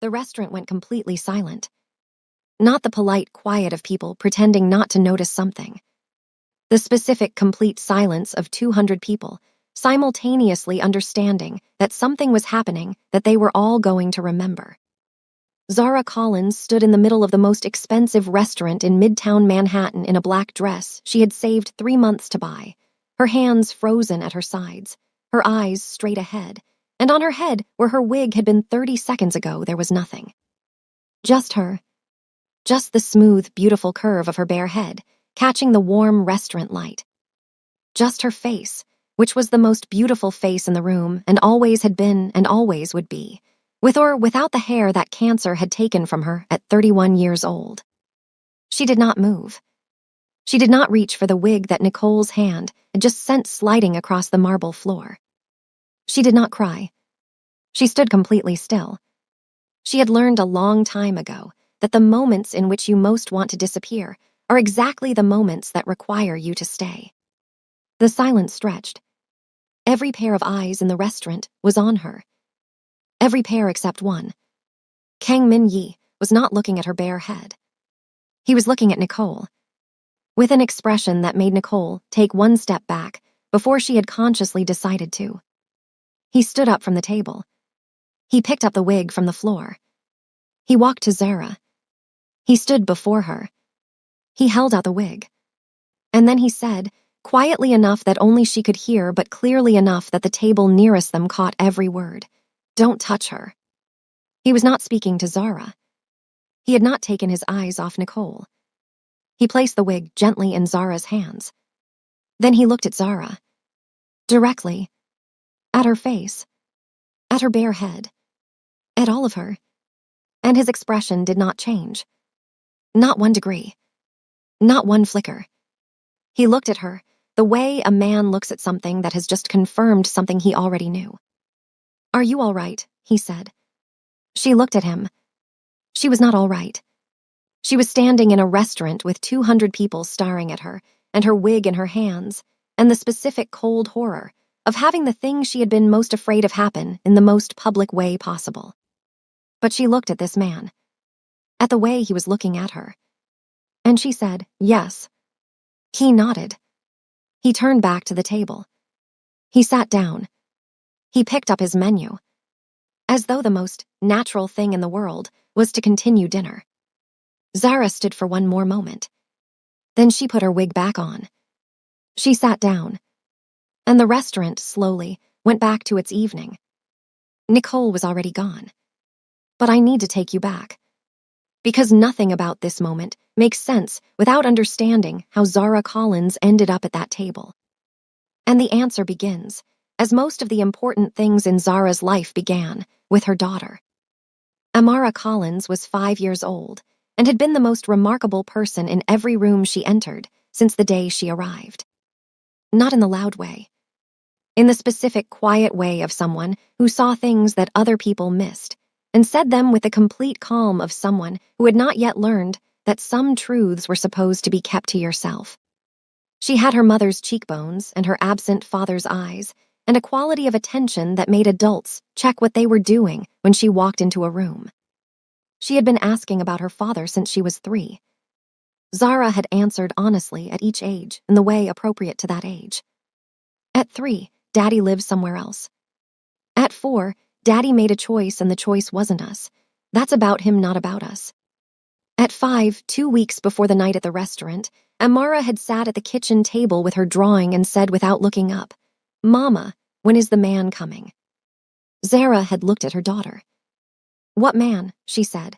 The restaurant went completely silent. Not the polite quiet of people pretending not to notice something. The specific, complete silence of 200 people, simultaneously understanding that something was happening that they were all going to remember. Zara Collins stood in the middle of the most expensive restaurant in Midtown Manhattan in a black dress she had saved 3 months to buy, her hands frozen at her sides, her eyes straight ahead, and on her head, where her wig had been 30 seconds ago, there was nothing. Just her. Just the smooth, beautiful curve of her bare head, catching the warm restaurant light. Just her face, which was the most beautiful face in the room and always had been and always would be, with or without the hair that cancer had taken from her at 31 years old. She did not move. She did not reach for the wig that Nicole's hand had just sent sliding across the marble floor. She did not cry. She stood completely still. She had learned a long time ago that the moments in which you most want to disappear are exactly the moments that require you to stay. The silence stretched. Every pair of eyes in the restaurant was on her. Every pair except one. Kang Min-yi was not looking at her bare head. He was looking at Nicole, with an expression that made Nicole take one step back before she had consciously decided to. He stood up from the table. He picked up the wig from the floor. He walked to Zara. He stood before her. He held out the wig. And then he said, quietly enough that only she could hear, but clearly enough that the table nearest them caught every word, "Don't touch her." He was not speaking to Zara. He had not taken his eyes off Nicole. He placed the wig gently in Zara's hands. Then he looked at Zara. Directly. At her face. At her bare head. At all of her. And his expression did not change. Not 1 degree. Not one flicker. He looked at her, the way a man looks at something that has just confirmed something he already knew. "Are you all right?" he said. She looked at him. She was not all right. She was standing in a restaurant with 200 people staring at her, and her wig in her hands, and the specific cold horror of having the thing she had been most afraid of happen in the most public way possible. But she looked at this man, at the way he was looking at her. And she said, "Yes." He nodded. He turned back to the table. He sat down. He picked up his menu, as though the most natural thing in the world was to continue dinner. Zara stood for one more moment. Then she put her wig back on. She sat down, and the restaurant slowly went back to its evening. Nicole was already gone. But I need to take you back, because nothing about this moment makes sense without understanding how Zara Collins ended up at that table. And the answer begins, as most of the important things in Zara's life began, with her daughter. Amara Collins was 5 years old and had been the most remarkable person in every room she entered since the day she arrived. Not in the loud way. In the specific, quiet way of someone who saw things that other people missed and said them with the complete calm of someone who had not yet learned that some truths were supposed to be kept to yourself. She had her mother's cheekbones and her absent father's eyes, and a quality of attention that made adults check what they were doing when she walked into a room. She had been asking about her father since she was 3. Zara had answered honestly at each age in the way appropriate to that age. At 3, Daddy lives somewhere else. At 4, Daddy made a choice and the choice wasn't us. That's about him, not about us. At 5, 2 weeks before the night at the restaurant, Amara had sat at the kitchen table with her drawing and said without looking up, "Mama, when is the man coming?" Zara had looked at her daughter. "What man?" she said.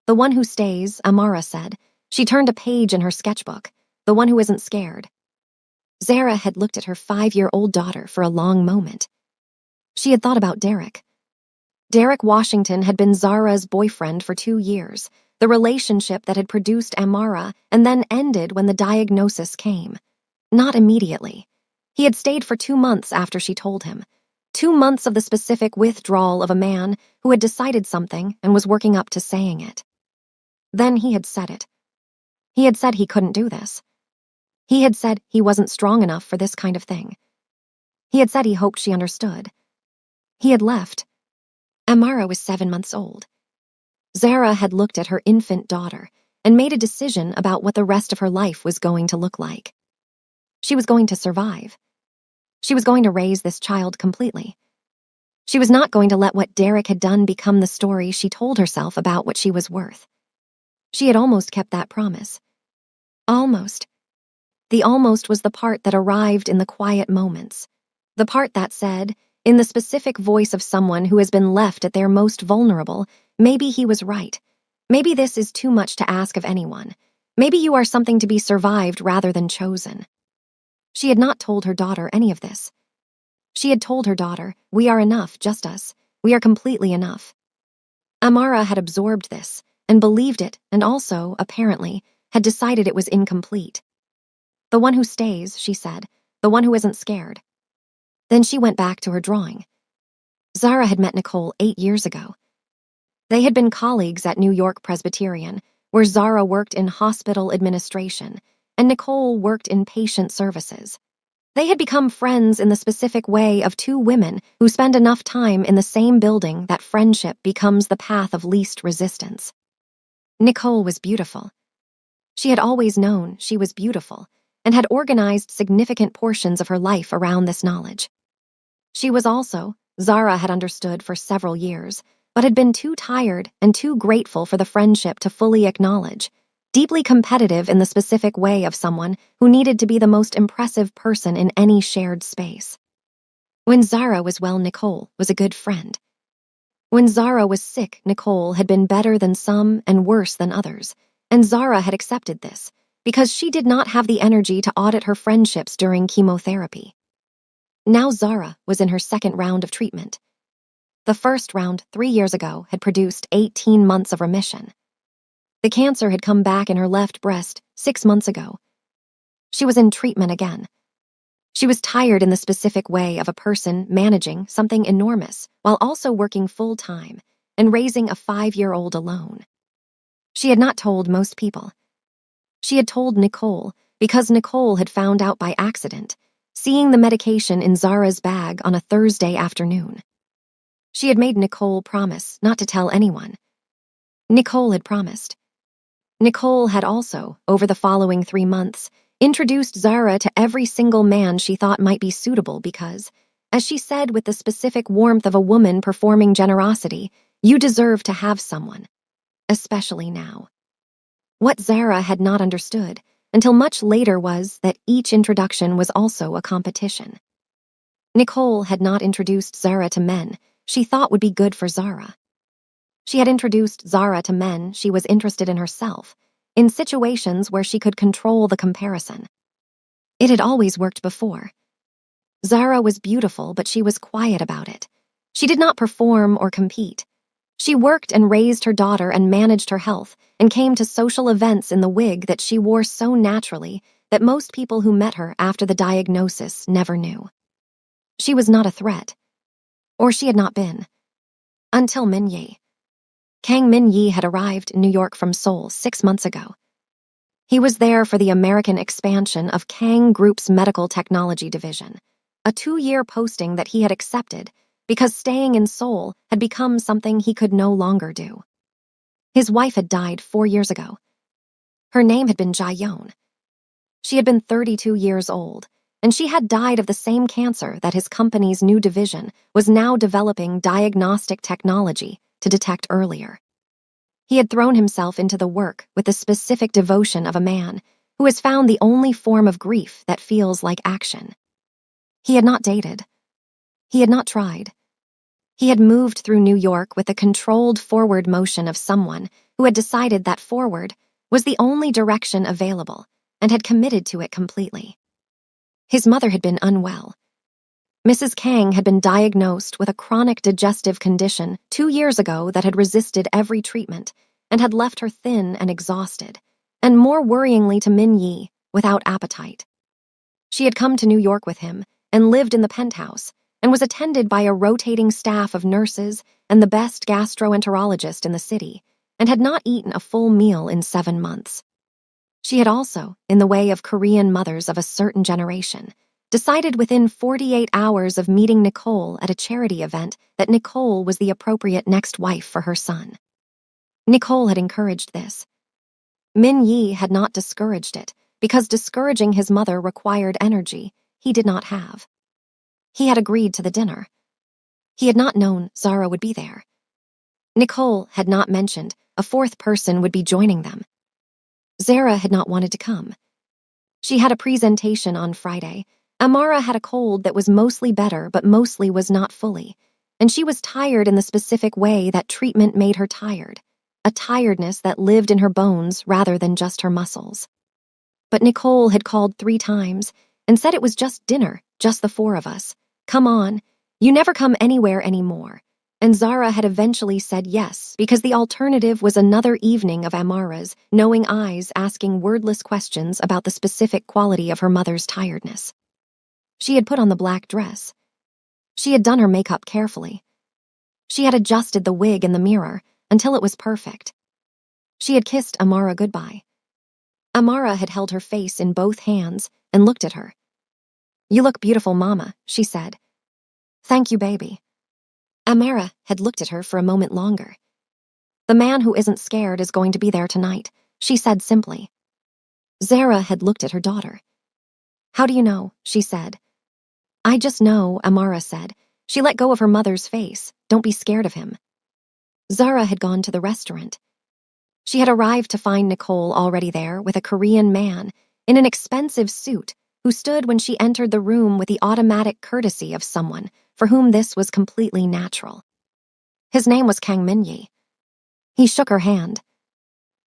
"The one who stays," Amara said. She turned a page in her sketchbook. "The one who isn't scared." Zara had looked at her 5-year-old daughter for a long moment. She had thought about Derek. Derek Washington had been Zara's boyfriend for 2 years, the relationship that had produced Amara and then ended when the diagnosis came. Not immediately. He had stayed for 2 months after she told him. 2 months of the specific withdrawal of a man who had decided something and was working up to saying it. Then he had said it. He had said he couldn't do this. He had said he wasn't strong enough for this kind of thing. He had said he hoped she understood. He had left. Amara was 7 months old. Zara had looked at her infant daughter and made a decision about what the rest of her life was going to look like. She was going to survive. She was going to raise this child completely. She was not going to let what Derek had done become the story she told herself about what she was worth. She had almost kept that promise. Almost. The almost was the part that arrived in the quiet moments. The part that said, in the specific voice of someone who has been left at their most vulnerable, maybe he was right. Maybe this is too much to ask of anyone. Maybe you are something to be survived rather than chosen. She had not told her daughter any of this. She had told her daughter, we are enough, just us. We are completely enough. Amara had absorbed this and believed it, and also, apparently, had decided it was incomplete. The one who stays, she said, the one who isn't scared. Then she went back to her drawing. Zara had met Nicole 8 years ago. They had been colleagues at New York Presbyterian, where Zara worked in hospital administration and Nicole worked in patient services. They had become friends in the specific way of two women who spend enough time in the same building that friendship becomes the path of least resistance. Nicole was beautiful. She had always known she was beautiful and had organized significant portions of her life around this knowledge. She was also, Zara had understood for several years, but had been too tired and too grateful for the friendship to fully acknowledge, deeply competitive in the specific way of someone who needed to be the most impressive person in any shared space. When Zara was well, Nicole was a good friend. When Zara was sick, Nicole had been better than some and worse than others, and Zara had accepted this because she did not have the energy to audit her friendships during chemotherapy. Now Zara was in her second round of treatment. The first round, 3 years ago, had produced 18 months of remission. The cancer had come back in her left breast 6 months ago. She was in treatment again. She was tired in the specific way of a person managing something enormous while also working full-time and raising a 5-year-old alone. She had not told most people. She had told Nicole because Nicole had found out by accident, seeing the medication in Zara's bag on a Thursday afternoon. She had made Nicole promise not to tell anyone. Nicole had promised. Nicole had also, over the following 3 months, introduced Zara to every single man she thought might be suitable because, as she said with the specific warmth of a woman performing generosity, you deserve to have someone. Especially now. What Zara had not understood until much later was that each introduction was also a competition. Nicole had not introduced Zara to men she thought would be good for Zara. She had introduced Zara to men she was interested in herself, in situations where she could control the comparison. It had always worked before. Zara was beautiful, but she was quiet about it. She did not perform or compete. She worked and raised her daughter and managed her health and came to social events in the wig that she wore so naturally that most people who met her after the diagnosis never knew. She was not a threat. Or she had not been. Until Min Yi. Kang Min Yi had arrived in New York from Seoul 6 months ago. He was there for the American expansion of Kang Group's medical technology division, a 2-year posting that he had accepted because staying in Seoul had become something he could no longer do. His wife had died 4 years ago. Her name had been Jae-yeon. She had been 32 years old, and she had died of the same cancer that his company's new division was now developing diagnostic technology to detect earlier. He had thrown himself into the work with the specific devotion of a man who has found the only form of grief that feels like action. He had not dated. He had not tried. He had moved through New York with the controlled forward motion of someone who had decided that forward was the only direction available and had committed to it completely. His mother had been unwell. Mrs. Kang had been diagnosed with a chronic digestive condition 2 years ago that had resisted every treatment and had left her thin and exhausted, and more worryingly to Min Yi, without appetite. She had come to New York with him and lived in the penthouse and was attended by a rotating staff of nurses and the best gastroenterologist in the city, and had not eaten a full meal in 7 months. She had also, in the way of Korean mothers of a certain generation, decided within 48 hours of meeting Nicole at a charity event that Nicole was the appropriate next wife for her son. Nicole had encouraged this. Min Yi had not discouraged it, because discouraging his mother required energy he did not have. He had agreed to the dinner. He had not known Zara would be there. Nicole had not mentioned a fourth person would be joining them. Zara had not wanted to come. She had a presentation on Friday. Amara had a cold that was mostly better but mostly was not fully, and she was tired in the specific way that treatment made her tired, a tiredness that lived in her bones rather than just her muscles. But Nicole had called 3 times and said it was just dinner, just the 4 of us. Come on, you never come anywhere anymore. And Zara had eventually said yes, because the alternative was another evening of Amara's knowing eyes asking wordless questions about the specific quality of her mother's tiredness. She had put on the black dress. She had done her makeup carefully. She had adjusted the wig in the mirror until it was perfect. She had kissed Amara goodbye. Amara had held her face in both hands and looked at her. "You look beautiful, Mama," she said. "Thank you, baby." Amara had looked at her for a moment longer. "The man who isn't scared is going to be there tonight," she said simply. Zara had looked at her daughter. "How do you know?" she said. "I just know," Amara said. She let go of her mother's face. "Don't be scared of him." Zara had gone to the restaurant. She had arrived to find Nicole already there with a Korean man in an expensive suit who stood when she entered the room with the automatic courtesy of someone for whom this was completely natural. His name was Kang Min-yi. He shook her hand.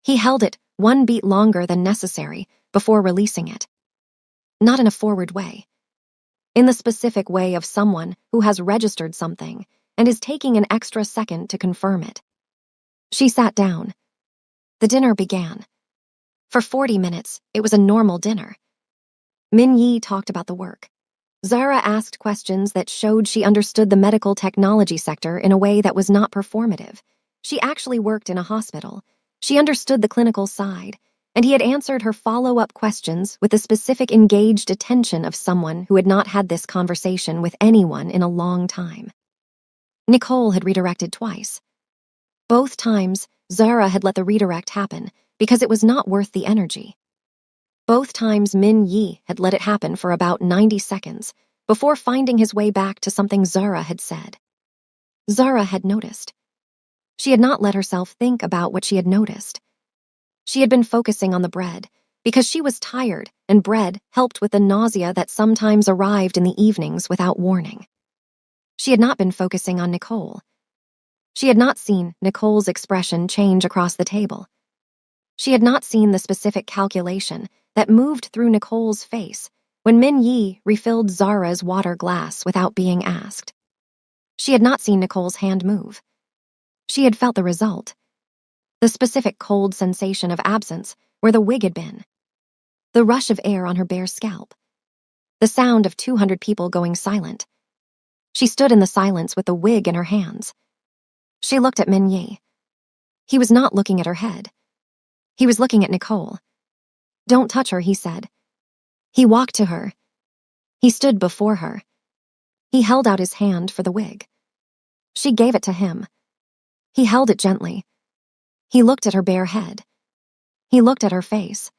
He held it 1 beat longer than necessary before releasing it. Not in a forward way. In the specific way of someone who has registered something and is taking an extra second to confirm it. She sat down. The dinner began. For 40 minutes, it was a normal dinner. Min Yi talked about the work. Zara asked questions that showed she understood the medical technology sector in a way that was not performative. She actually worked in a hospital. She understood the clinical side, and he had answered her follow-up questions with the specific engaged attention of someone who had not had this conversation with anyone in a long time. Nicole had redirected twice. Both times, Zara had let the redirect happen because it was not worth the energy. Both times Min Yi had let it happen for about 90 seconds before finding his way back to something Zara had said. Zara had noticed. She had not let herself think about what she had noticed. She had been focusing on the bread because she was tired, and bread helped with the nausea that sometimes arrived in the evenings without warning. She had not been focusing on Nicole. She had not seen Nicole's expression change across the table. She had not seen the specific calculation that moved through Nicole's face when Min Yi refilled Zara's water glass without being asked. She had not seen Nicole's hand move. She had felt the result. The specific cold sensation of absence where the wig had been. The rush of air on her bare scalp. The sound of 200 people going silent. She stood in the silence with the wig in her hands. She looked at Min Yi. He was not looking at her head. He was looking at Nicole. "Don't touch her," he said. He walked to her. He stood before her. He held out his hand for the wig. She gave it to him. He held it gently. He looked at her bare head. He looked at her face.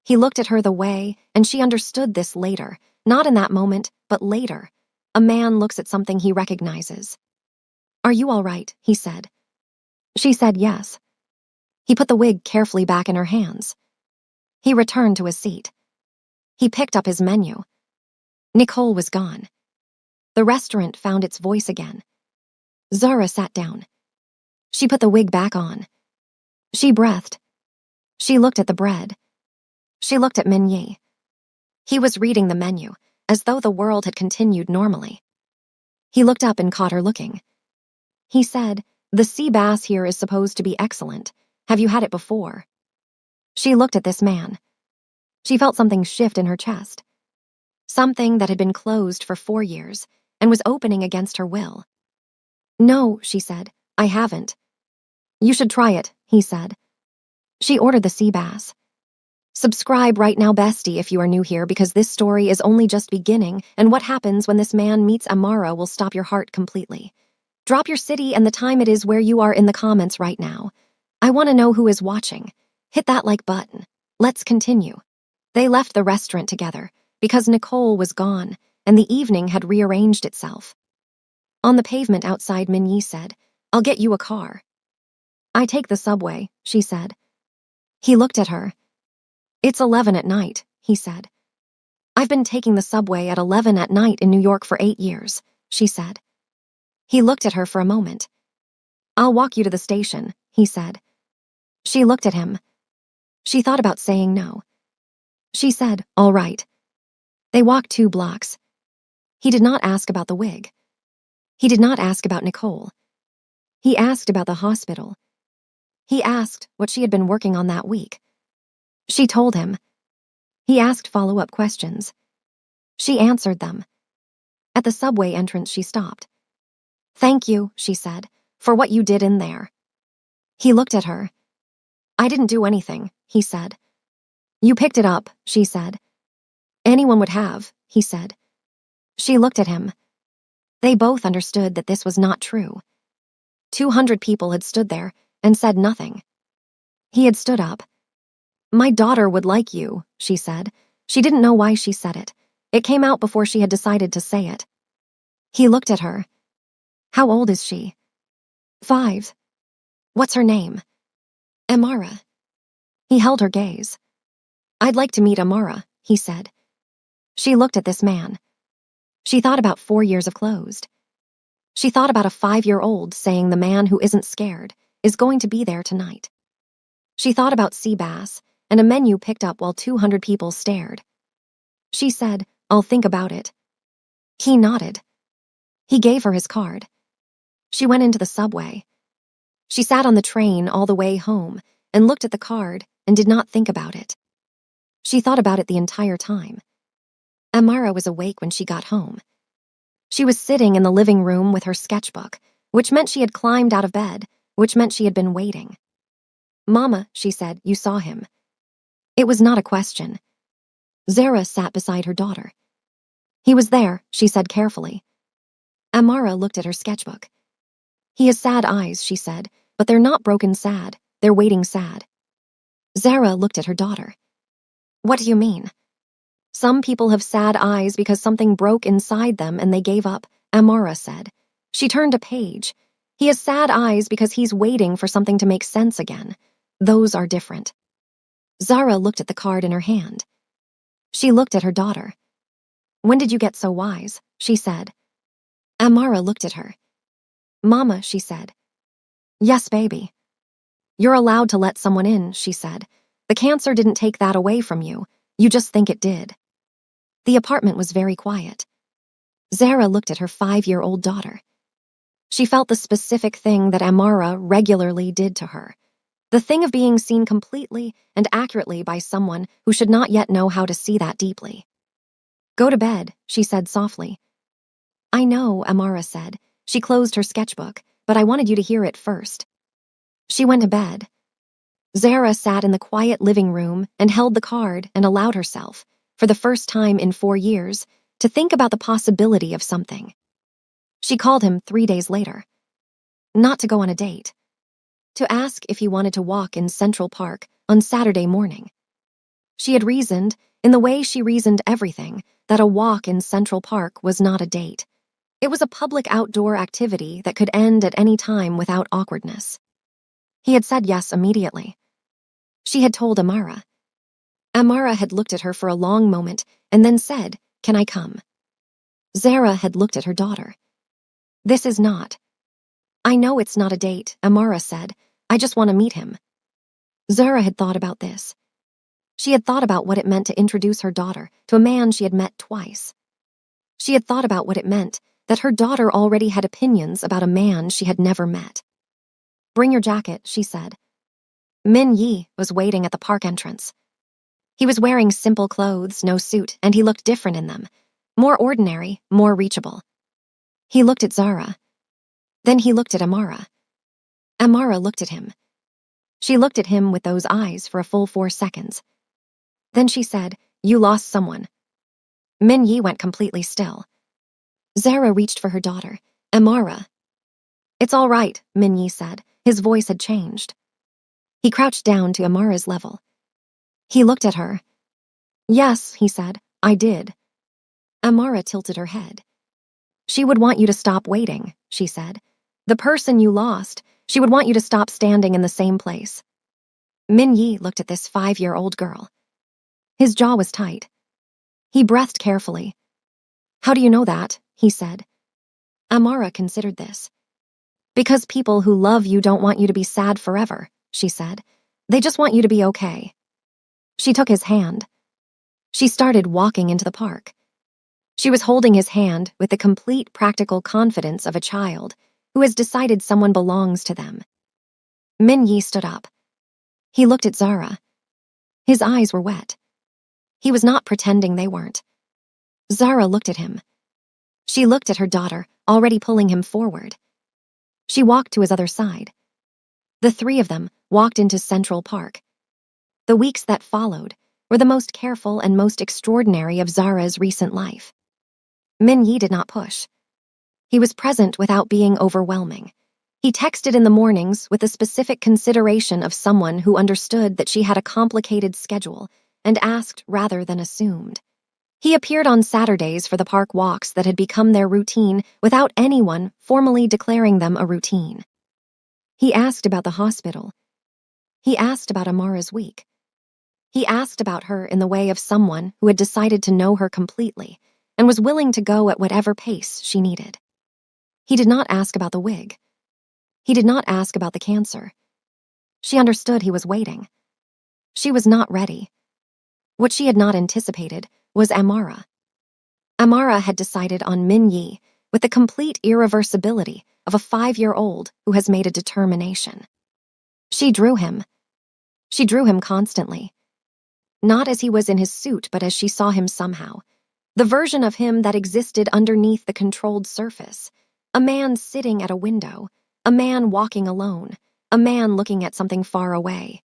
He looked at her the way, and she understood this later, not in that moment, but later. A man looks at something he recognizes. "Are you all right?" he said. She said yes. He put the wig carefully back in her hands. He returned to his seat. He picked up his menu. Nicole was gone. The restaurant found its voice again. Zara sat down. She put the wig back on. She breathed. She looked at the bread. She looked at Min Yi. He was reading the menu, as though the world had continued normally. He looked up and caught her looking. He said, "The sea bass here is supposed to be excellent. Have you had it before?" She looked at this man. She felt something shift in her chest. Something that had been closed for 4 years and was opening against her will. "No," she said, "I haven't." "You should try it," he said. She ordered the sea bass. Subscribe right now, bestie, if you are new here, because this story is only just beginning, and what happens when this man meets Amara will stop your heart completely. Drop your city and the time it is where you are in the comments right now. I want to know who is watching. Hit that like button. Let's continue. They left the restaurant together because Nicole was gone and the evening had rearranged itself. On the pavement outside, Minyi said, "I'll get you a car." "I take the subway," she said. He looked at her. "It's 11 at night," he said. "I've been taking the subway at 11 at night in New York for 8 years," she said. He looked at her for a moment. "I'll walk you to the station," he said. She looked at him. She thought about saying no. She said, "All right." They walked 2 blocks. He did not ask about the wig. He did not ask about Nicole. He asked about the hospital. He asked what she had been working on that week. She told him. He asked follow-up questions. She answered them. At the subway entrance, she stopped. "Thank you," she said, "for what you did in there." He looked at her. "I didn't do anything," he said. "You picked it up," she said. "Anyone would have," he said. She looked at him. They both understood that this was not true. 200 people had stood there and said nothing. He had stood up. "My daughter would like you," she said. She didn't know why she said it. It came out before she had decided to say it. He looked at her. "How old is she?" "5. "What's her name?" "Amara." He held her gaze. "I'd like to meet Amara," he said. She looked at this man. She thought about 4 years of closed. She thought about a 5-year-old saying the man who isn't scared is going to be there tonight. She thought about sea bass and a menu picked up while 200 people stared. She said, "I'll think about it." He nodded. He gave her his card. She went into the subway. She sat on the train all the way home and looked at the card and did not think about it. She thought about it the entire time. Amara was awake when she got home. She was sitting in the living room with her sketchbook, which meant she had climbed out of bed, which meant she had been waiting. "Mama," she said, "you saw him." It was not a question. Zara sat beside her daughter. "He was there," she said carefully. Amara looked at her sketchbook. "He has sad eyes," she said, "but they're not broken sad, they're waiting sad." Zara looked at her daughter. "What do you mean?" "Some people have sad eyes because something broke inside them and they gave up," Amara said. She turned a page. "He has sad eyes because he's waiting for something to make sense again. Those are different." Zara looked at the card in her hand. She looked at her daughter. "When did you get so wise?" she said. Amara looked at her. "Mama," she said. "Yes, baby." "You're allowed to let someone in," she said. "The cancer didn't take that away from you. You just think it did." The apartment was very quiet. Zara looked at her 5-year-old daughter. She felt the specific thing that Amara regularly did to her. The thing of being seen completely and accurately by someone who should not yet know how to see that deeply. "Go to bed," she said softly. "I know," Amara said. She closed her sketchbook, "but I wanted you to hear it first." She went to bed. Zara sat in the quiet living room and held the card and allowed herself, for the first time in 4 years, to think about the possibility of something. She called him 3 days later. Not to go on a date. To ask if he wanted to walk in Central Park on Saturday morning. She had reasoned, in the way she reasoned everything, that a walk in Central Park was not a date. It was a public outdoor activity that could end at any time without awkwardness. He had said yes immediately. She had told Amara. Amara had looked at her for a long moment and then said, "Can I come?" Zara had looked at her daughter. "This is not." "I know it's not a date," Amara said. "I just want to meet him." Zara had thought about this. She had thought about what it meant to introduce her daughter to a man she had met twice. She had thought about what it meant that her daughter already had opinions about a man she had never met. "Bring your jacket," she said. Min Yi was waiting at the park entrance. He was wearing simple clothes, no suit, and he looked different in them. More ordinary, more reachable. He looked at Zara. Then he looked at Amara. Amara looked at him. She looked at him with those eyes for a full 4 seconds. Then she said, "You lost someone." Min Yi went completely still. Zara reached for her daughter, Amara. "It's all right," Min Yi said. His voice had changed. He crouched down to Amara's level. He looked at her. Yes, he said, I did. Amara tilted her head. She would want you to stop waiting, she said. The person you lost, she would want you to stop standing in the same place. Min Yi looked at this 5-year-old girl. His jaw was tight. He breathed carefully. How do you know that? He said. Amara considered this. Because people who love you don't want you to be sad forever, she said. They just want you to be okay. She took his hand. She started walking into the park. She was holding his hand with the complete practical confidence of a child who has decided someone belongs to them. Min Yi stood up. He looked at Zara. His eyes were wet. He was not pretending they weren't. Zara looked at him. She looked at her daughter, already pulling him forward. She walked to his other side. The three of them walked into Central Park. The weeks that followed were the most careful and most extraordinary of Zara's recent life. Min Yi did not push. He was present without being overwhelming. He texted in the mornings with the specific consideration of someone who understood that she had a complicated schedule and asked rather than assumed. He appeared on Saturdays for the park walks that had become their routine without anyone formally declaring them a routine. He asked about the hospital. He asked about Amara's week. He asked about her in the way of someone who had decided to know her completely and was willing to go at whatever pace she needed. He did not ask about the wig. He did not ask about the cancer. She understood he was waiting. She was not ready. What she had not anticipated was Amara. Amara had decided on Min Yi with the complete irreversibility of a 5-year-old who has made a determination. She drew him. She drew him constantly. Not as he was in his suit, but as she saw him somehow. The version of him that existed underneath the controlled surface. A man sitting at a window. A man walking alone. A man looking at something far away.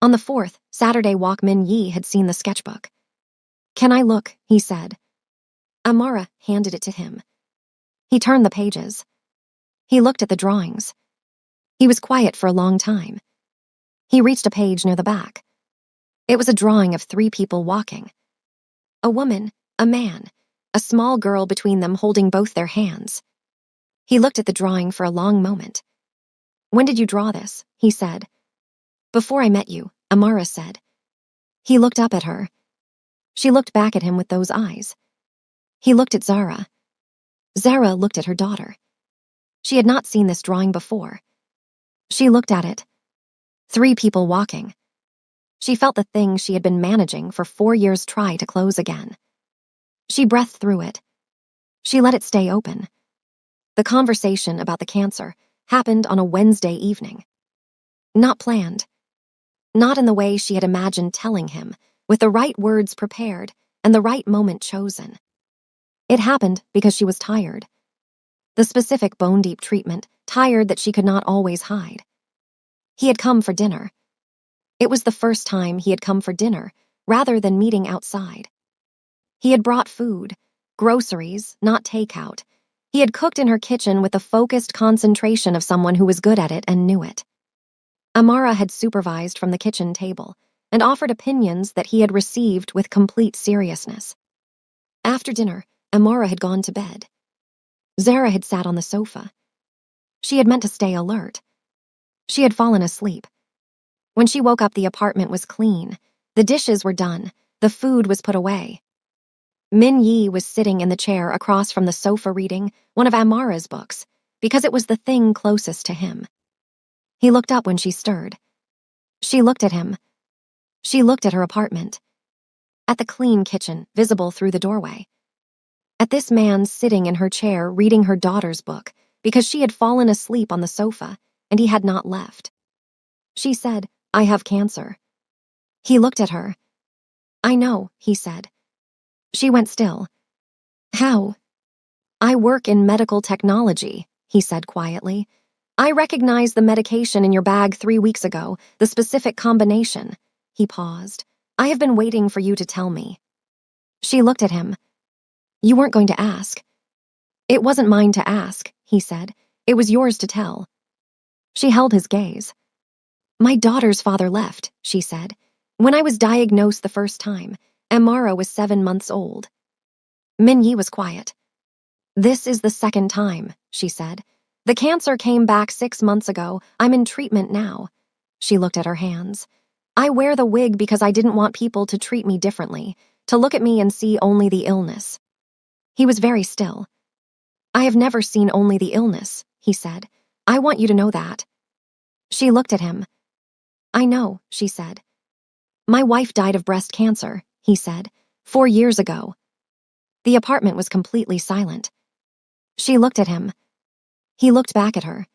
On the 4th Saturday walk, Min Yi had seen the sketchbook. Can I look? He said. Amara handed it to him. He turned the pages. He looked at the drawings. He was quiet for a long time. He reached a page near the back. It was a drawing of 3 people walking. A woman, a man, a small girl between them holding both their hands. He looked at the drawing for a long moment. When did you draw this? He said. Before I met you, Amara said. He looked up at her. She looked back at him with those eyes. He looked at Zara. Zara looked at her daughter. She had not seen this drawing before. She looked at it. 3 people walking. She felt the thing she had been managing for 4 years try to close again. She breathed through it. She let it stay open. The conversation about the cancer happened on a Wednesday evening. Not planned. Not in the way she had imagined telling him, with the right words prepared and the right moment chosen. It happened because she was tired. The specific bone-deep treatment, tired that she could not always hide. He had come for dinner. It was the first time he had come for dinner, rather than meeting outside. He had brought food, groceries, not takeout. He had cooked in her kitchen with the focused concentration of someone who was good at it and knew it. Amara had supervised from the kitchen table and offered opinions that he had received with complete seriousness. After dinner, Amara had gone to bed. Zara had sat on the sofa. She had meant to stay alert. She had fallen asleep. When she woke up, the apartment was clean. The dishes were done. The food was put away. Min Yi was sitting in the chair across from the sofa reading one of Amara's books because it was the thing closest to him. He looked up when she stirred. She looked at him. She looked at her apartment. At the clean kitchen, visible through the doorway. At this man sitting in her chair reading her daughter's book because she had fallen asleep on the sofa and he had not left. She said, I have cancer. He looked at her. I know, he said. She went still. How? I work in medical technology, he said quietly. I recognized the medication in your bag 3 weeks ago, the specific combination. He paused. I have been waiting for you to tell me. She looked at him. You weren't going to ask. It wasn't mine to ask, he said. It was yours to tell. She held his gaze. My daughter's father left, she said. When I was diagnosed the first time, Amara was 7 months old. Minyi was quiet. This is the second time, she said. The cancer came back 6 months ago. I'm in treatment now. She looked at her hands. I wear the wig because I didn't want people to treat me differently, to look at me and see only the illness. He was very still. I have never seen only the illness, he said. I want you to know that. She looked at him. I know, she said. My wife died of breast cancer, he said, 4 years ago. The apartment was completely silent. She looked at him. He looked back at her.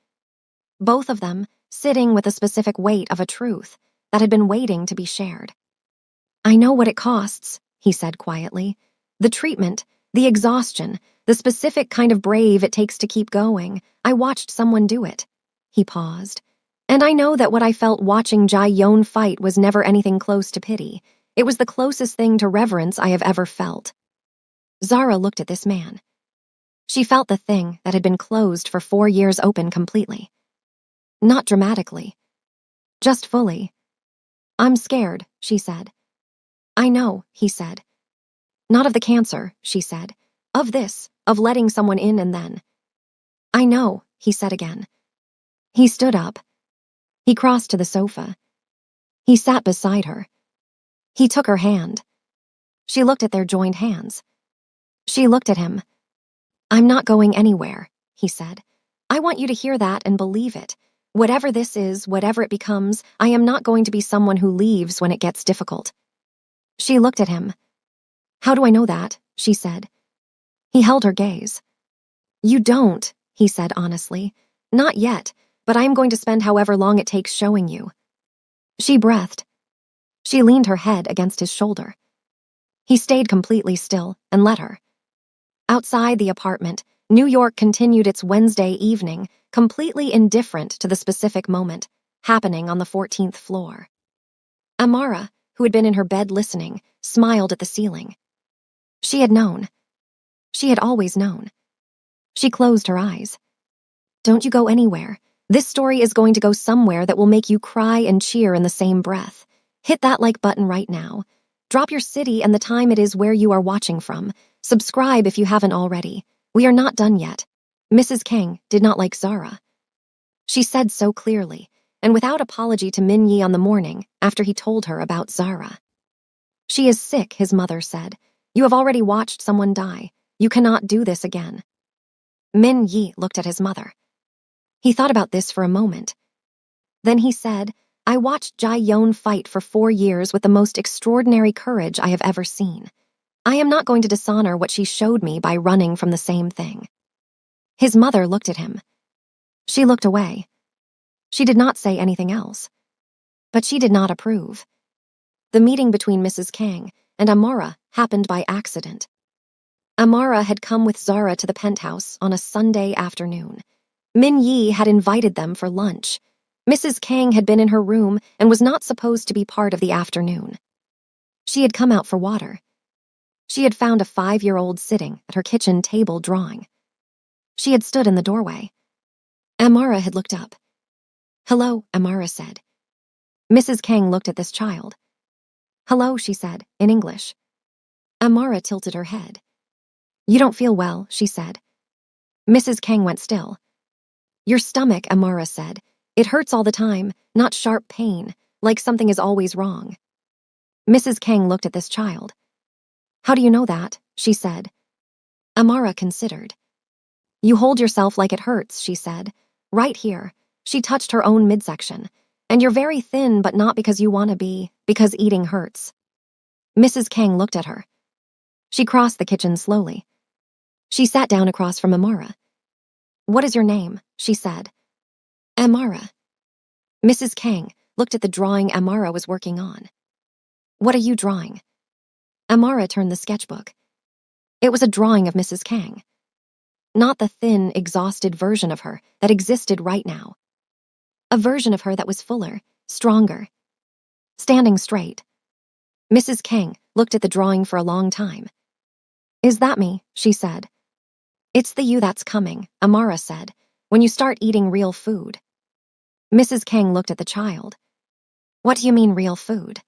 Both of them sitting with the specific weight of a truth that had been waiting to be shared. I know what it costs, he said quietly. The treatment, the exhaustion, the specific kind of brave it takes to keep going. I watched someone do it. He paused. And I know that what I felt watching Jai Yon fight was never anything close to pity. It was the closest thing to reverence I have ever felt. Zara looked at this man. She felt the thing that had been closed for 4 years open completely. Not dramatically. Just fully. I'm scared, she said. I know, he said. Not of the cancer, she said. Of this, of letting someone in and then. I know, he said again. He stood up. He crossed to the sofa. He sat beside her. He took her hand. She looked at their joined hands. She looked at him. I'm not going anywhere, he said. I want you to hear that and believe it. Whatever this is, whatever it becomes, I am not going to be someone who leaves when it gets difficult. She looked at him. How do I know that? She said. He held her gaze. You don't, he said honestly. Not yet, but I am going to spend however long it takes showing you. She breathed. She leaned her head against his shoulder. He stayed completely still and let her. Outside the apartment, New York continued its Wednesday evening, completely indifferent to the specific moment, happening on the 14th floor. Amara, who had been in her bed listening, smiled at the ceiling. She had known. She had always known. She closed her eyes. Don't you go anywhere. This story is going to go somewhere that will make you cry and cheer in the same breath. Hit that like button right now. Drop your city and the time it is where you are watching from. Subscribe if you haven't already. We are not done yet. Mrs. Kang did not like Zara. She said so clearly, and without apology to Minyi on the morning after he told her about Zara. She is sick, his mother said. You have already watched someone die. You cannot do this again. Minyi looked at his mother. He thought about this for a moment. Then he said, I watched Jai Yon fight for 4 years with the most extraordinary courage I have ever seen. I am not going to dishonor what she showed me by running from the same thing. His mother looked at him. She looked away. She did not say anything else. But she did not approve. The meeting between Mrs. Kang and Amara happened by accident. Amara had come with Zara to the penthouse on a Sunday afternoon. Minyi had invited them for lunch. Mrs. Kang had been in her room and was not supposed to be part of the afternoon. She had come out for water. She had found a 5-year-old sitting at her kitchen table drawing. She had stood in the doorway. Amara had looked up. Hello, Amara said. Mrs. Kang looked at this child. Hello, she said, in English. Amara tilted her head. You don't feel well, she said. Mrs. Kang went still. Your stomach, Amara said. It hurts all the time, not sharp pain, like something is always wrong. Mrs. Kang looked at this child. How do you know that? She said. Amara considered. You hold yourself like it hurts, she said. Right here. She touched her own midsection. And you're very thin, but not because you want to be, because eating hurts. Mrs. Kang looked at her. She crossed the kitchen slowly. She sat down across from Amara. What is your name? She said. Amara. Mrs. Kang looked at the drawing Amara was working on. What are you drawing? Amara turned the sketchbook. It was a drawing of Mrs. Kang. Not the thin, exhausted version of her that existed right now. A version of her that was fuller, stronger. Standing straight. Mrs. Kang looked at the drawing for a long time. Is that me? She said. It's the you that's coming, Amara said, when you start eating real food. Mrs. Kang looked at the child. What do you mean real food?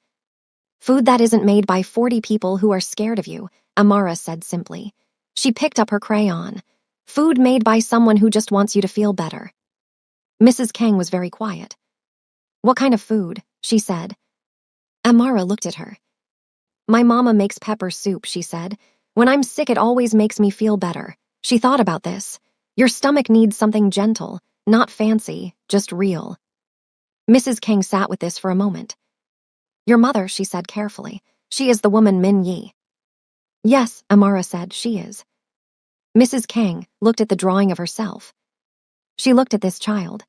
Food that isn't made by 40 people who are scared of you, Amara said simply. She picked up her crayon. Food made by someone who just wants you to feel better. Mrs. Kang was very quiet. What kind of food? She said. Amara looked at her. My mama makes pepper soup, she said. When I'm sick, it always makes me feel better. She thought about this. Your stomach needs something gentle, not fancy, just real. Mrs. Kang sat with this for a moment. Your mother, she said carefully. She is the woman Min Yi. Yes, Amara said, she is. Mrs. Kang looked at the drawing of herself. She looked at this child.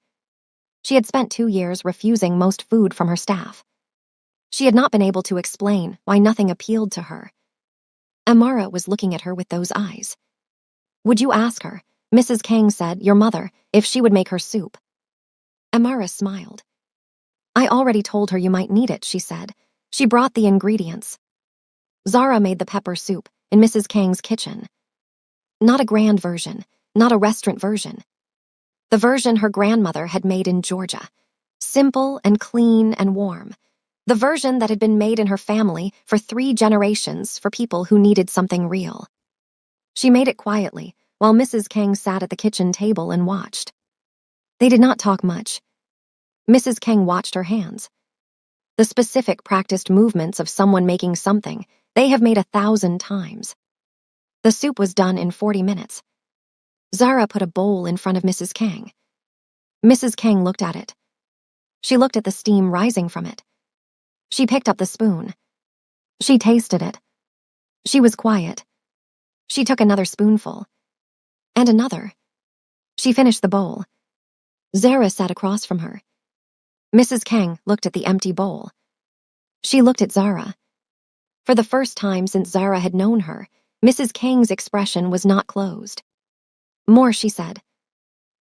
She had spent 2 years refusing most food from her staff. She had not been able to explain why nothing appealed to her. Amara was looking at her with those eyes. Would you ask her, Mrs. Kang said, your mother, if she would make her soup? Amara smiled. I already told her you might need it, she said. She brought the ingredients. Zara made the pepper soup in Mrs. Kang's kitchen. Not a grand version, not a restaurant version. The version her grandmother had made in Georgia. Simple and clean and warm. The version that had been made in her family for 3 generations for people who needed something real. She made it quietly, while Mrs. Kang sat at the kitchen table and watched. They did not talk much. Mrs. Kang watched her hands. The specific practiced movements of someone making something they have made 1,000 times. The soup was done in 40 minutes. Zara put a bowl in front of Mrs. Kang. Mrs. Kang looked at it. She looked at the steam rising from it. She picked up the spoon. She tasted it. She was quiet. She took another spoonful. And another. She finished the bowl. Zara sat across from her. Mrs. Kang looked at the empty bowl. She looked at Zara. For the first time since Zara had known her, Mrs. Kang's expression was not closed. More, she said.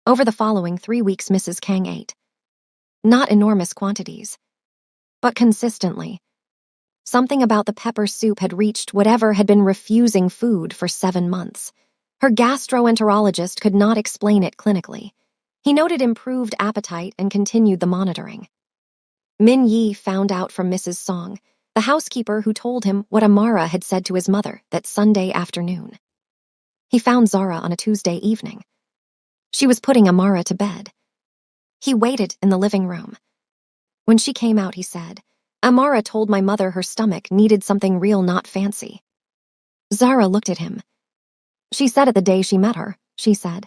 Over the following 3 weeks, Mrs. Kang ate. Not enormous quantities, but consistently. Something about the pepper soup had reached whatever had been refusing food for 7 months. Her gastroenterologist could not explain it clinically. He noted improved appetite and continued the monitoring. Min Yi found out from Mrs. Song, the housekeeper who told him what Amara had said to his mother that Sunday afternoon. He found Zara on a Tuesday evening. She was putting Amara to bed. He waited in the living room. When she came out, he said, Amara told my mother her stomach needed something real, not fancy. Zara looked at him. She said it the day she met her, she said.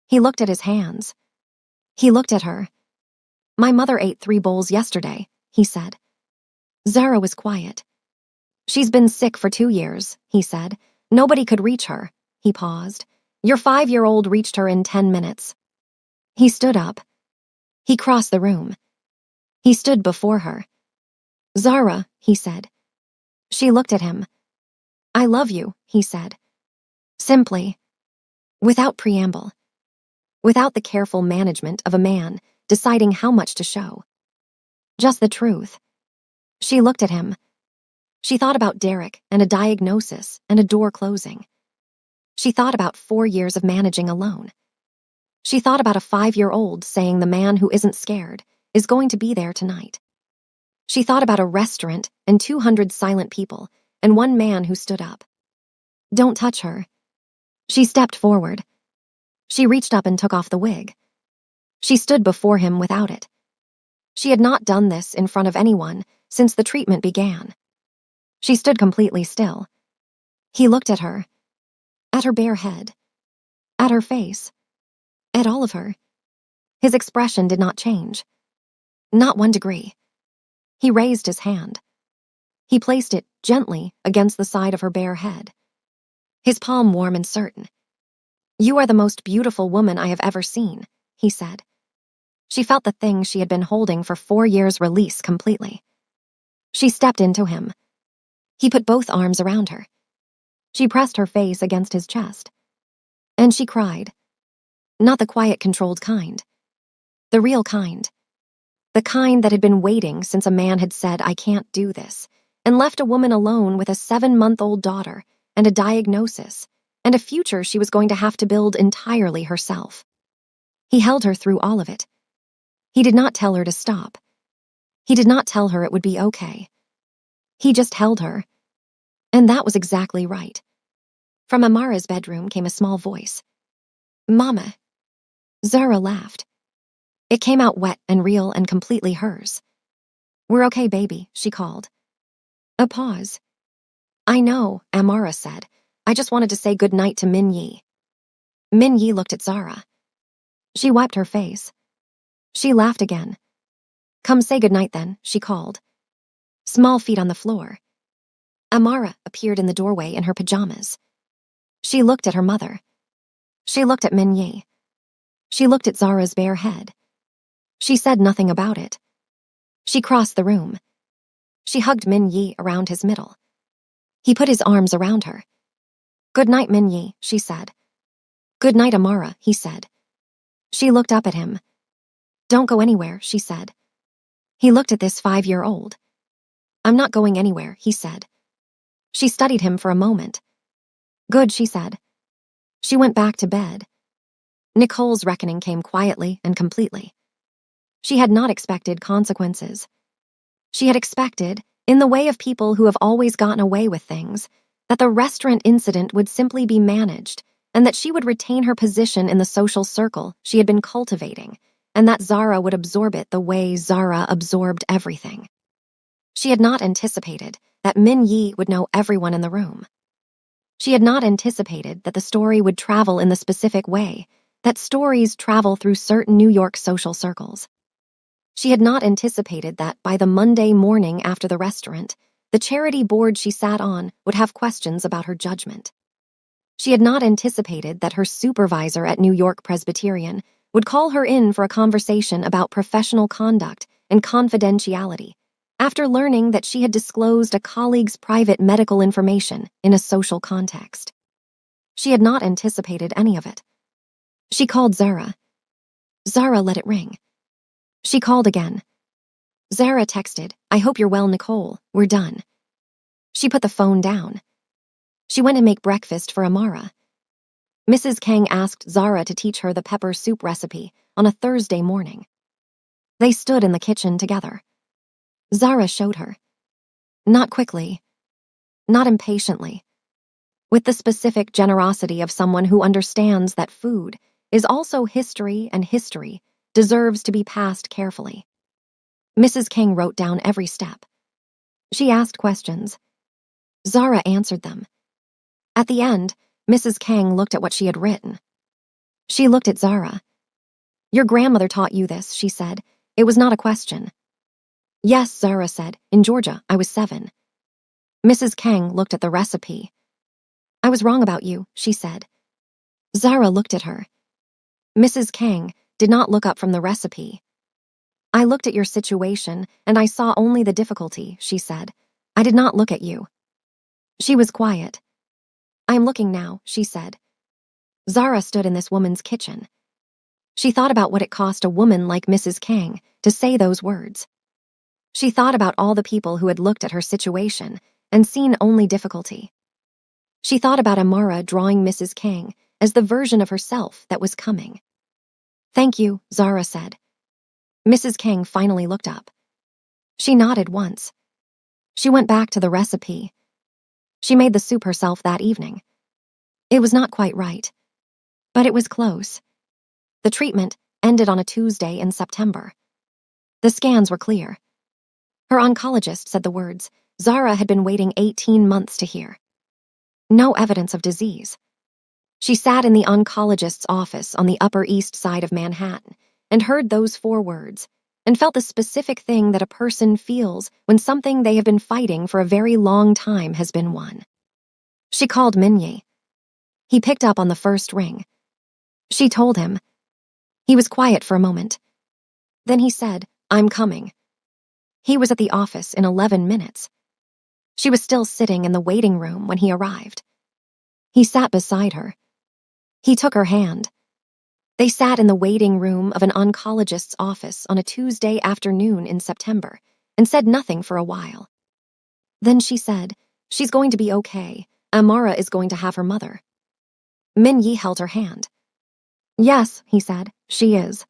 He looked at his hands. He looked at her. My mother ate 3 bowls yesterday, he said. Zara was quiet. She's been sick for 2 years, he said. Nobody could reach her. He paused. Your 5-year-old reached her in 10 minutes. He stood up. He crossed the room. He stood before her. Zara, he said. She looked at him. I love you, he said. Simply. Without preamble. Without the careful management of a man deciding how much to show. Just the truth. She looked at him. She thought about Derek and a diagnosis and a door closing. She thought about 4 years of managing alone. She thought about a 5-year-old saying the man who isn't scared is going to be there tonight. She thought about a restaurant and 200 silent people and 1 man who stood up. Don't touch her. She stepped forward. She reached up and took off the wig. She stood before him without it. She had not done this in front of anyone since the treatment began. She stood completely still. He looked at her. At her bare head. At her face. At all of her. His expression did not change. Not 1 degree. He raised his hand. He placed it gently against the side of her bare head. His palm warm and certain. You are the most beautiful woman I have ever seen, he said. She felt the thing she had been holding for 4 years release completely. She stepped into him. He put both arms around her. She pressed her face against his chest. And she cried. Not the quiet, controlled kind. The real kind. The kind that had been waiting since a man had said, I can't do this, and left a woman alone with a 7-month-old daughter and a diagnosis and a future she was going to have to build entirely herself. He held her through all of it. He did not tell her to stop. He did not tell her it would be okay. He just held her. And that was exactly right. From Amara's bedroom came a small voice. Mama. Zara laughed. It came out wet and real and completely hers. We're okay, baby, she called. A pause. I know, Amara said. I just wanted to say good night to Min Yi. Min Yi looked at Zara. She wiped her face. She laughed again. Come say good night then, she called. Small feet on the floor. Amara appeared in the doorway in her pajamas. She looked at her mother. She looked at Min Yi. She looked at Zara's bare head. She said nothing about it. She crossed the room. She hugged Min Yi around his middle. He put his arms around her. Good night, Min Yi, she said. Good night, Amara, he said. She looked up at him. Don't go anywhere, she said. He looked at this 5-year-old. I'm not going anywhere, he said. She studied him for a moment. Good, she said. She went back to bed. Nicole's reckoning came quietly and completely. She had not expected consequences. She had expected, in the way of people who have always gotten away with things, that the restaurant incident would simply be managed, and that she would retain her position in the social circle she had been cultivating, and that Zara would absorb it the way Zara absorbed everything. She had not anticipated that Min Yi would know everyone in the room. She had not anticipated that the story would travel in the specific way that stories travel through certain New York social circles. She had not anticipated that by the Monday morning after the restaurant, the charity board she sat on would have questions about her judgment. She had not anticipated that her supervisor at New York Presbyterian would call her in for a conversation about professional conduct and confidentiality after learning that she had disclosed a colleague's private medical information in a social context. She had not anticipated any of it. She called Zara. Zara let it ring. She called again. Zara texted, I hope you're well, Nicole, we're done. She put the phone down. She went to make breakfast for Amara. Mrs. Kang asked Zara to teach her the pepper soup recipe on a Thursday morning. They stood in the kitchen together. Zara showed her. Not quickly. Not impatiently. With the specific generosity of someone who understands that food is also history and history deserves to be passed carefully. Mrs. King wrote down every step. She asked questions. Zara answered them. At the end, Mrs. Kang looked at what she had written. She looked at Zara. Your grandmother taught you this, she said. It was not a question. Yes, Zara said. In Georgia, I was 7. Mrs. Kang looked at the recipe. I was wrong about you, she said. Zara looked at her. Mrs. Kang did not look up from the recipe. I looked at your situation, and I saw only the difficulty, she said. I did not look at you. She was quiet. I am looking now, she said. Zara stood in this woman's kitchen. She thought about what it cost a woman like Mrs. Kang to say those words. She thought about all the people who had looked at her situation and seen only difficulty. She thought about Amara drawing Mrs. Kang as the version of herself that was coming. Thank you, Zara said. Mrs. Kang finally looked up. She nodded once. She went back to the recipe. She made the soup herself that evening. It was not quite right, but it was close. The treatment ended on a Tuesday in September. The scans were clear. Her oncologist said the words Zara had been waiting 18 months to hear. No evidence of disease. She sat in the oncologist's office on the Upper East Side of Manhattan and heard those 4 words and felt the specific thing that a person feels when something they have been fighting for a very long time has been won. She called Min Yi. He picked up on the first ring. She told him. He was quiet for a moment. Then he said, I'm coming. He was at the office in 11 minutes. She was still sitting in the waiting room when he arrived. He sat beside her. He took her hand. They sat in the waiting room of an oncologist's office on a Tuesday afternoon in September and said nothing for a while. Then she said, she's going to be okay. Amara is going to have her mother. Min Yi held her hand. Yes, he said, she is.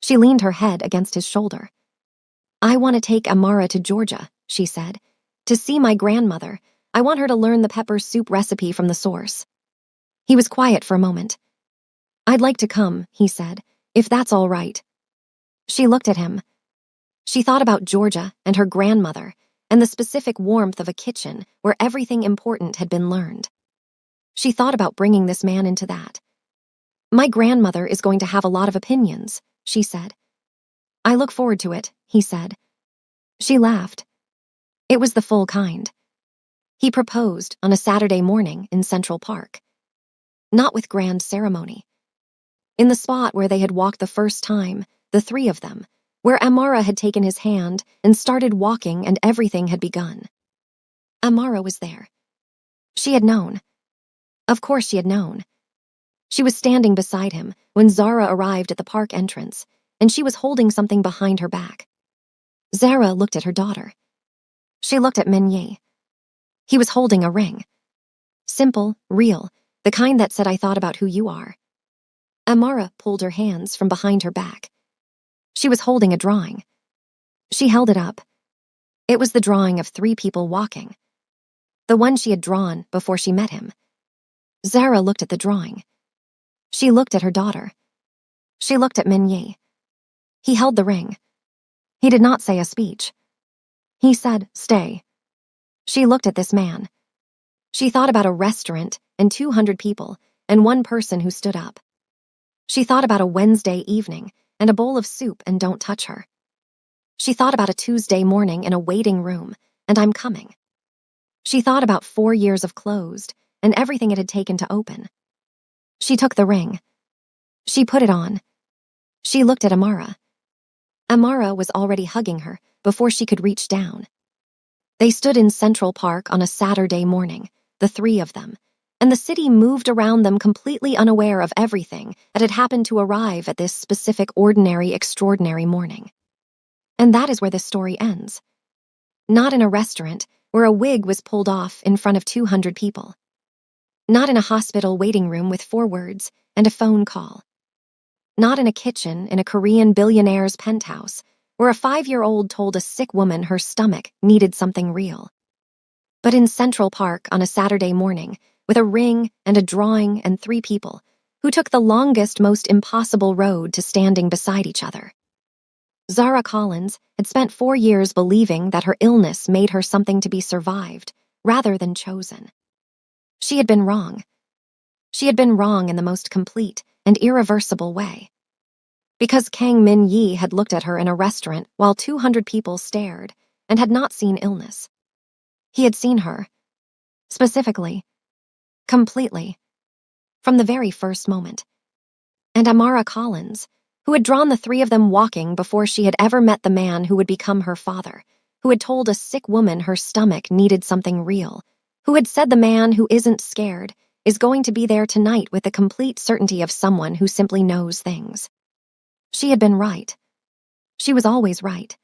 She leaned her head against his shoulder. "I want to take Amara to Georgia," she said. "To see my grandmother. I want her to learn the pepper soup recipe from the source." He was quiet for a moment. "I'd like to come," he said, "if that's all right." She looked at him. She thought about Georgia and her grandmother and the specific warmth of a kitchen where everything important had been learned. She thought about bringing this man into that. "My grandmother is going to have a lot of opinions," she said. "I look forward to it," he said. She laughed. It was the full kind. He proposed on a Saturday morning in Central Park. Not with grand ceremony. In the spot where they had walked the first time, the three of them, where Amara had taken his hand and started walking and everything had begun. Amara was there. She had known. Of course she had known. She was standing beside him when Zara arrived at the park entrance, and she was holding something behind her back. Zara looked at her daughter. She looked at Min Yi. He was holding a ring. Simple, real, the kind that said, "I thought about who you are." Amara pulled her hands from behind her back. She was holding a drawing. She held it up. It was the drawing of three people walking. The one she had drawn before she met him. Zara looked at the drawing. She looked at her daughter. She looked at Min Yi. He held the ring. He did not say a speech. He said, "Stay." She looked at this man. She thought about a restaurant and 200 people and one person who stood up. She thought about a Wednesday evening and a bowl of soup and "Don't touch her." She thought about a Tuesday morning in a waiting room and "I'm coming." She thought about 4 years of closed and everything it had taken to open. She took the ring. She put it on. She looked at Amara. Amara was already hugging her before she could reach down. They stood in Central Park on a Saturday morning, the three of them, and the city moved around them completely unaware of everything that had happened to arrive at this specific ordinary, extraordinary morning. And that is where this story ends. Not in a restaurant where a wig was pulled off in front of 200 people. Not in a hospital waiting room with 4 words and a phone call. Not in a kitchen in a Korean billionaire's penthouse where a 5-year-old told a sick woman her stomach needed something real. But in Central Park on a Saturday morning with a ring and a drawing and 3 people who took the longest, most impossible road to standing beside each other. Zara Collins had spent 4 years believing that her illness made her something to be survived rather than chosen. She had been wrong. She had been wrong in the most complete and irreversible way. Because Kang Min Yi had looked at her in a restaurant while 200 people stared and had not seen illness. He had seen her. Specifically. Completely. From the very first moment. And Amara Collins, who had drawn the 3 of them walking before she had ever met the man who would become her father, who had told a sick woman her stomach needed something real, who had said the man who isn't scared is going to be there tonight with the complete certainty of someone who simply knows things. She had been right. She was always right.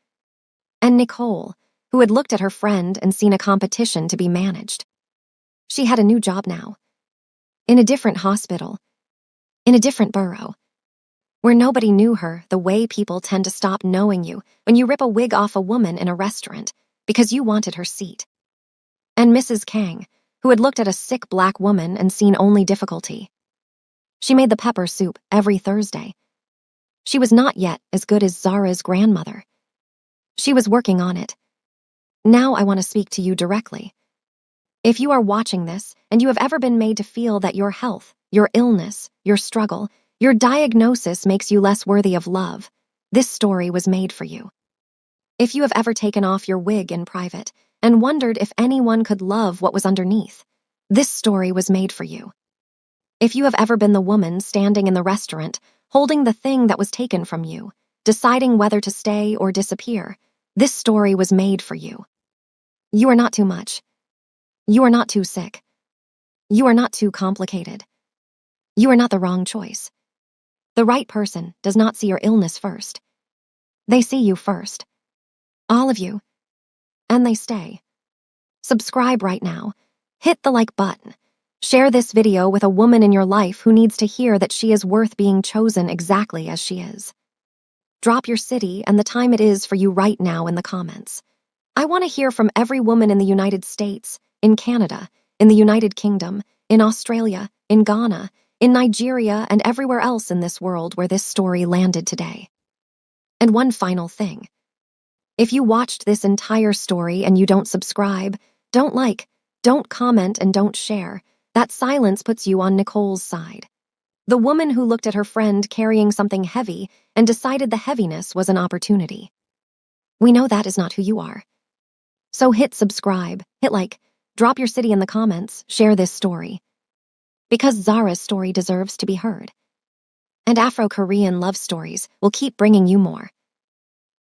And Nicole, who had looked at her friend and seen a competition to be managed. She had a new job now. In a different hospital. In a different borough. Where nobody knew her the way people tend to stop knowing you when you rip a wig off a woman in a restaurant because you wanted her seat. And Mrs. Kang, who had looked at a sick black woman and seen only difficulty. She made the pepper soup every Thursday. She was not yet as good as Zara's grandmother. She was working on it. Now I want to speak to you directly. If you are watching this and you have ever been made to feel that your health, your illness, your struggle, your diagnosis makes you less worthy of love, this story was made for you. If you have ever taken off your wig in private and wondered if anyone could love what was underneath, this story was made for you. If you have ever been the woman standing in the restaurant, holding the thing that was taken from you, deciding whether to stay or disappear, this story was made for you. You are not too much. You are not too sick. You are not too complicated. You are not the wrong choice. The right person does not see your illness first. They see you first. All of you. And they stay. Subscribe right now. Hit the like button. Share this video with a woman in your life who needs to hear that she is worth being chosen exactly as she is. drop your city and the time it is for you right now in the comments. I want to hear from every woman in the United States, in Canada, in the United Kingdom, in Australia, in Ghana, in Nigeria, and everywhere else in this world where this story landed today. And one final thing. If you watched this entire story and you don't subscribe, don't like, don't comment, and don't share, that silence puts you on Nicole's side. The woman who looked at her friend carrying something heavy and decided the heaviness was an opportunity. We know that is not who you are. So hit subscribe, hit like, drop your city in the comments, share this story. Because Zara's story deserves to be heard. And Afro-Korean love stories will keep bringing you more.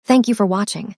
Thank you for watching.